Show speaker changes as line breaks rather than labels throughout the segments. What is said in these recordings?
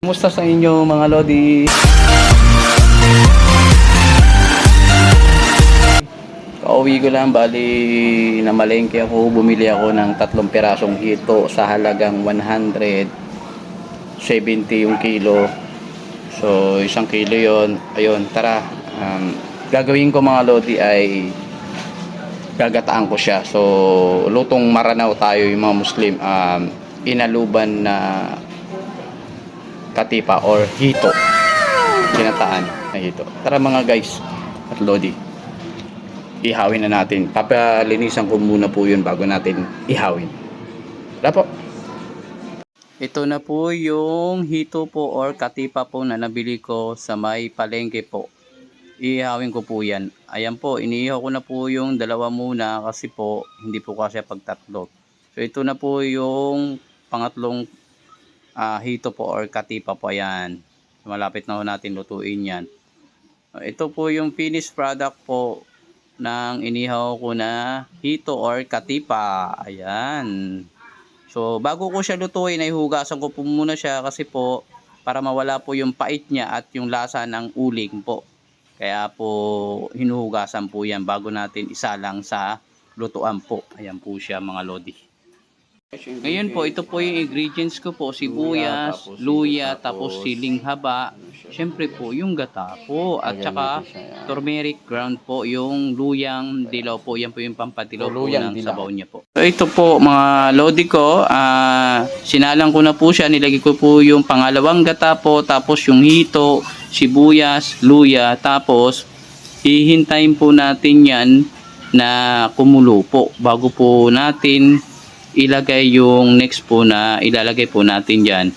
Kumusta sa inyo mga Lodi? Kauwi ko lang, bali namalengke ako, bumili ako ng 3 pirasong hito sa halagang 170 yung kilo. So 1 kilo yon. Ayun, tara. Gagawin ko mga Lodi ay gagataan ko siya. So lutong maranaw tayo yung mga Muslim. Inaluban na katipa or hito, ginataan na hito. Tara mga guys at Lodi, ihawin na natin. Papalinisan ko muna po yun bago natin ihawin. Tara po. Ito na po yung hito po or katipa po na nabili ko sa may palengke po. Ihawin ko po yan. Ayan po, inihaw ko na po yung dalawa muna kasi po hindi po kasi pagtatlo. So ito na po yung pangatlong hito po or katipa po. Ayan, malapit na ho natin lutuin yan. Ito po yung finished product po ng inihaw ko na hito or katipa. Ayan. So bago ko siya lutuin ay hugasan ko po muna siya kasi po para mawala po yung pait niya at yung lasa ng uling po. Kaya po hinuhugasan po yan bago natin isalang sa lutuan po. Ayan po siya mga Lodi. Ngayon po, ito po yung ingredients ko po, sibuyas, luya, tapos siling haba, syempre po yung gata po, at saka turmeric ground po, yung luyang dilaw po, yan po yung pampadilaw po ng sabaw niya po. So ito po mga Lodi ko, sinalang ko na po siya, nilagay ko po yung pangalawang gata po, tapos yung hito, sibuyas, luya, tapos hihintayin po natin yan na kumulo po bago po natin ilagay yung next po na ilalagay po natin dyan.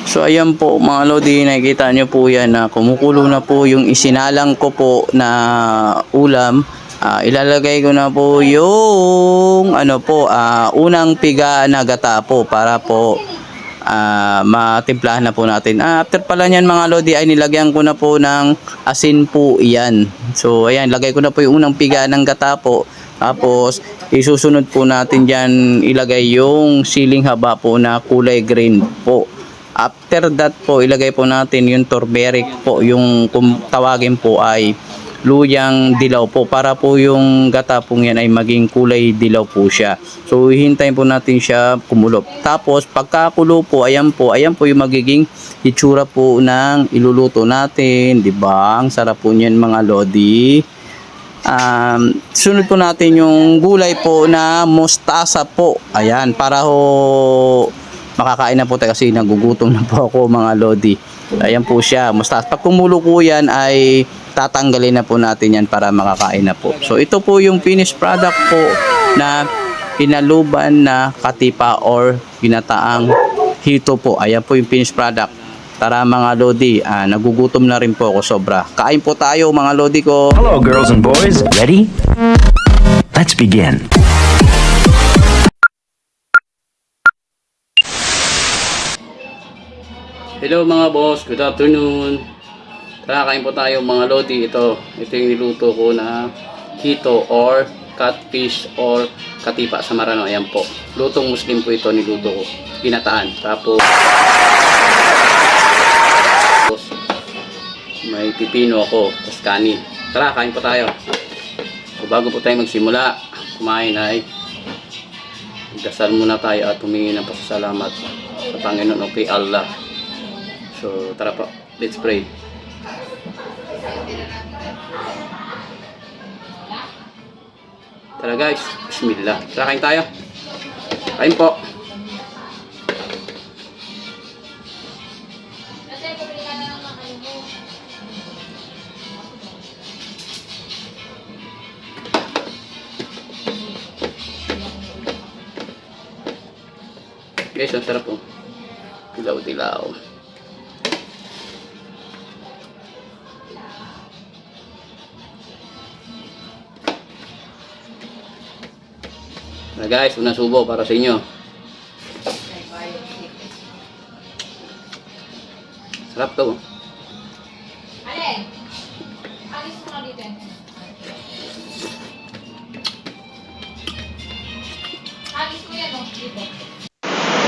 So ayan po mga Lodi, nakikita nyo po yan na kumukulo na po yung isinalang ko po na ulam. Ilalagay ko na po yung unang piga na gata po para po matimplahan na po natin. After pala nyan mga Lodi ay nilagyan ko na po ng asin po yan. So ayan, lagay ko na po yung unang piga ng gata po. Tapos isusunod po natin dyan ilagay yung siling haba po na kulay green po. After that po ilagay po natin yung turmeric po, yung kung tawagin po ay luyang dilaw po para po yung gata pong yan ay maging kulay dilaw po siya. So hihintayin po natin siya kumulo. Tapos pagkakulo po, ayan po yung magiging itsura po ng iluluto natin, di ba? Ang sarap po niyan mga Lodi. Sunod po natin yung gulay po na mustasa po. Ayan, para ho makakain na po tayo kasi nagugutom na po ako mga Lodi. Ayan po siya, mustasa. Pag kumulo po yan ay tatanggalin na po natin yan para makakain na po. So ito po yung finished product po na inaluban na katipa or ginataang hito po. Ayan po yung finished product. Tara mga Lodi, nagugutom na rin po ako sobra. Kain po tayo mga Lodi ko.
Hello girls and boys, ready? Let's begin.
Hello mga boss, good afternoon. Tara kain po tayo mga Lodi. Ito yung niluto ko na hito or catfish or katipa sa Marano. Ayan po, lutong Muslim po ito, niluto ko, ginataan. Tapos may pipino ako, tapos kanin. Tara, kain po tayo. So, bago po tayo magsimula kumain ay dasal muna tayo at humingi ng pasasalamat sa Panginoon o kay Allah. So tara po, let's pray. Tara guys, bismillah. Tara, kain tayo. Kain po. Guys, ang sarap po. Dilaw-dilaw. Na guys, unang subo para sa inyo. Sarap to.
Alin? Alis mo na dito. Alis ko yan, dito.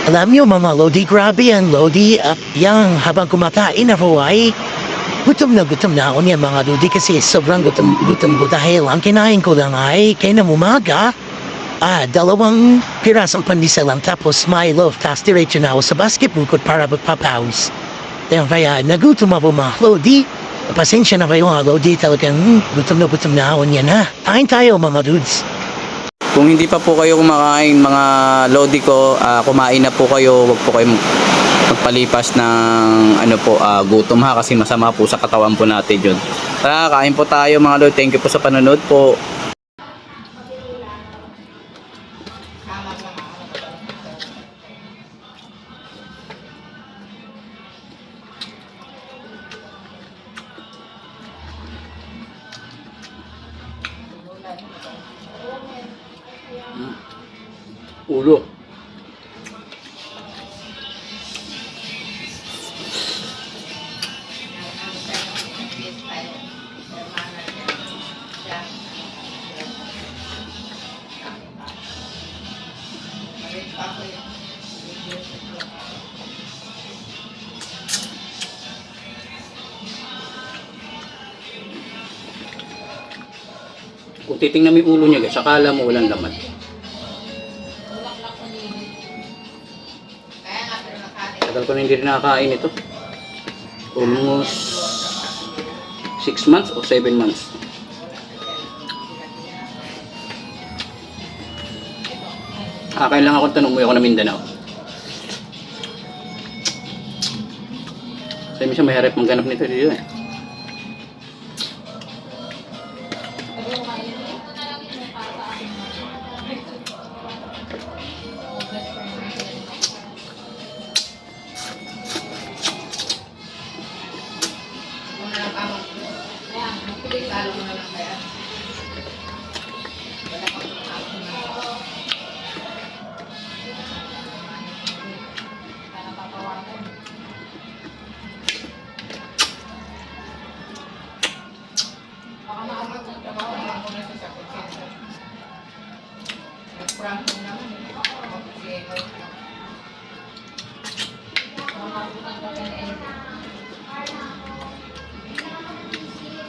Alam niyo mga Lodi, grabe yan Lodi. Yang habang kumakain ako ay gutom na ako niya mga Lodi kasi sobrang gutom ko dahil ang kinain ko lang ay kaya na umaga. 2 pirasong pandesal lang tapos Milo tapos diretso na ako sa basketball court para magpapaus. Kaya nagutom ako mga Lodi. Pasensya na kayo mga Lodi talagang gutom na ako niya na. Kain tayo mga dudes.
Kung hindi pa po kayo kumakain mga lodi ko, kumain na po kayo. Huwag po kayo magpalipas ng gutom ha kasi masama po sa katawan po natin yun. Tara, kain po tayo mga lodi. Thank you po sa panonood po. Ulo. Kung titingnan mo yung ulo niya guys, akala mo walang laman. Tagal ko na hindi rin nakakain ito. Almost 6 months o 7 months. Kakain lang ako tanong, umuwi ako na Mindanao. Kasi minsan mahirap mangganap nito dito eh.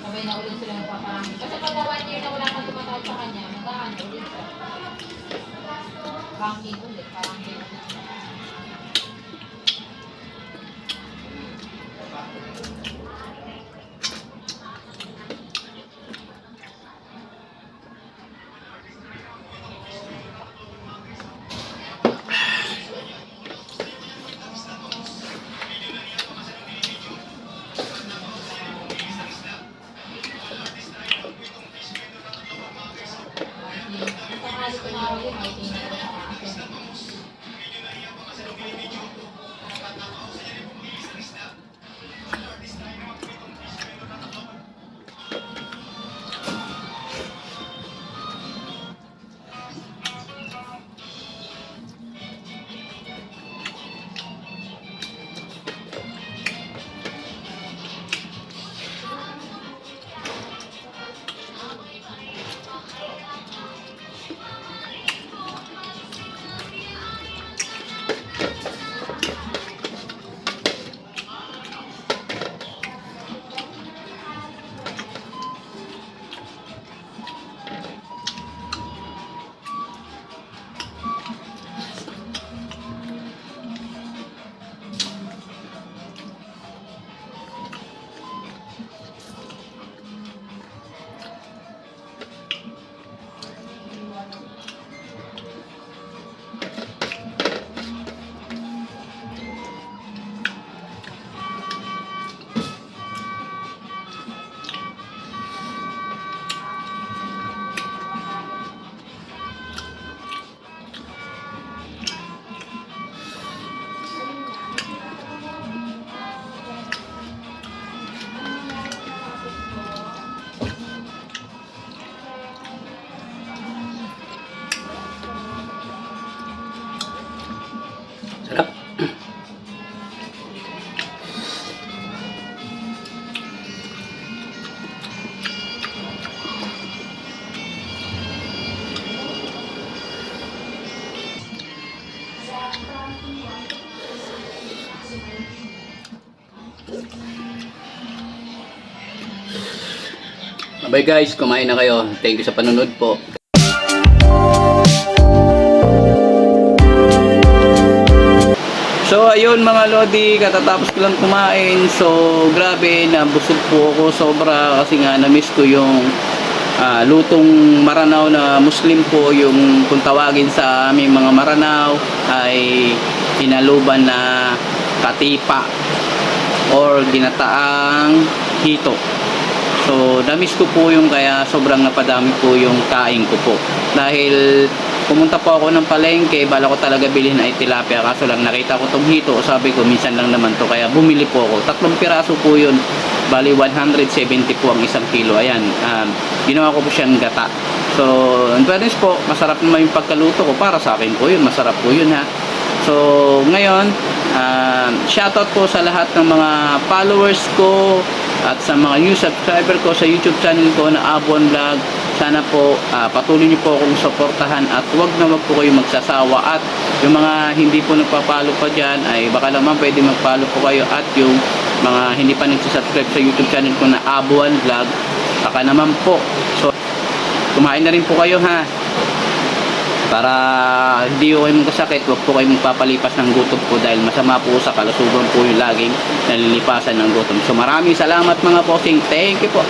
Sabay na ulit sila magpaparami. Kasi pag 1 year na wala kang tumatawag sa kanya, magkaan ulit siya. Ranking ulit, ranking ulit.
Bye guys, kumain na kayo. Thank you sa panonood po. So ayun mga Lodi, katatapos ko lang kumain. So grabe, nabusog po ako sobra kasi nga na-miss ko yung lutong Maranao na Muslim po. Yung kung tawagin sa aming mga Maranao ay inaluban na katipa or ginataang hito. So na-miss ko po yung kaya sobrang napadami po yung kain ko po. Dahil pumunta po ako ng palengke, bala ko talaga bilhin ay tilapia, kaso lang nakita ko tong hito, sabi ko minsan lang naman to, kaya bumili po ako. 3 piraso po yun, bali 170 po ang 1 kilo. Ayan, ginawa ko po siyang gata. So in fairness po, masarap naman yung pagkaluto ko, para sa akin po yun, masarap po yun ha. So ngayon, shoutout po sa lahat ng mga followers ko at sa mga new subscriber ko sa YouTube channel ko na Abuan Vlog. Sana po patuloy niyo po akong suportahan at wag na wag po kayo magsasawa, at yung mga hindi po nagpa-follow pa dyan ay baka naman pwede mag-follow po kayo, at yung mga hindi pa nagsasubscribe sa YouTube channel ko na Abuan Vlog, baka naman po. So kumain na rin po kayo ha, para hindi ko kayo magkasakit, wag po kayo magpapalipas ng gutom po, dahil masama po sa kalusugan po yung laging nalilipasan ng gutom. So maraming salamat mga bossing, thank you po.